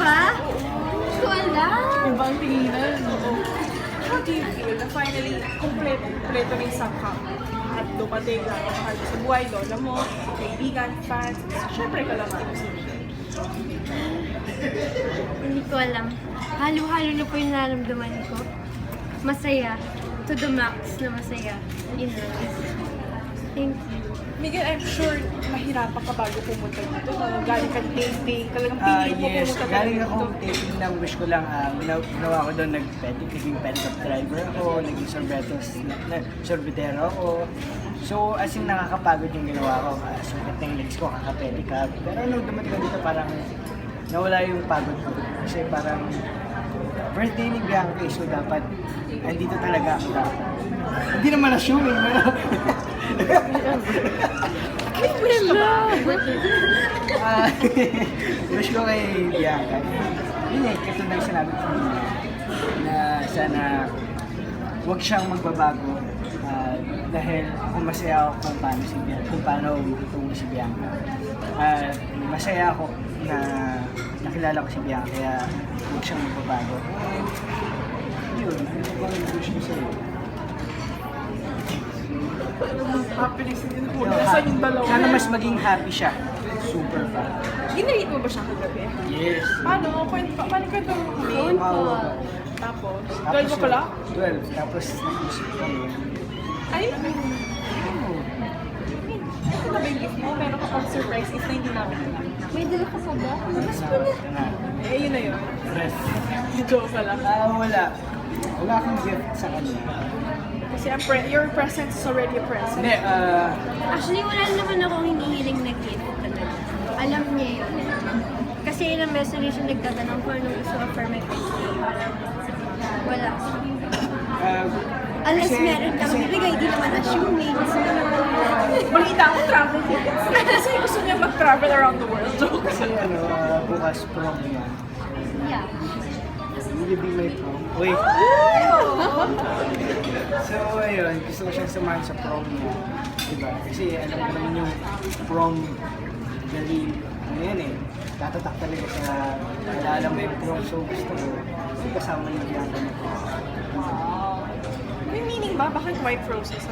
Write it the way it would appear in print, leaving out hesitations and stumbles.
ba? Hindi ko alam. Ibang tinginan. Oo. How do you feel na finally kompleto na yung sangkap? At dumating na sa buhay, lola mo, kaibigan, fans, syempre kalamatin mo sila. Hindi ko alam. Halo-halo na po yung nararamdaman ko. Masaya. To the max na masaya. In love. Thank you. Miguel, I'm sure mahirapan ka bago pumunta dito. No? Galing ka taping, talagang pilit mo Yes, pumunta galing dito. akong taping ng wish ko lang. Ginawa ko doon, naging pedicab driver ako, naging sorbetero ako. So, as in nakakapagod yung ginawa ko. Sukat ng legs ko, kakapedicab. Pero nung dumating ko dito, parang nawala yung pagod ko. Kasi parang birthday ni Bianca, so dapat andito talaga ako dapat. Hindi naman assuming, pero wish ko kay Bianca. Yun eh, katulad ng sinabi ko na sana huwag siyang magbabago dahil kung masaya ako kung paano si Bianca, kung paano itungo si Bianca. Masaya ako na nakilala ko si Bianca, kaya huwag siyang magbabago. Yun, ano ba ang wish ko sa'yo? Happiness din po. Nasa yung dalawa. Sana mas maging happy siya. Super pa. Ginarate mo ba siya kagabi? Yes. Paano? Paano kwento mo kami? Noon po. Tapos, 12 mo pala? 12. Tapos nag-usap kami. Ay, ito na ba yung gift mo? Meron ka pang surprise gift na hindi namin alam. May dala ka pa ba? Labas ko na. Eh, yun na yun. Ref. Joke ka lang. Wala. Wala akong gift sa kanya. Kasi your presence is already a present. Hindi, Actually, wala naman akong hinihiling na gift talaga. Alam niya yun. Kasi yun ang message yung nagtatanong kung anong gusto ko for my birthday. Wala. Unless meron kang bibigay, di naman assuming. Balita ako travel tickets. Kasi gusto niya mag-travel around the world. Joke. kasi bukas prom niya. Yeah. Will you be my prom? Wait. So, ayun, gusto ko siyang samahan sa prom niya. Diba? Kasi alam ko naman yung prom, very, ano yan eh, tatatak talaga sa alala mo yung prom. So, gusto ko, kasama yung Bianca na prom. May meaning ba? Bakit white roses?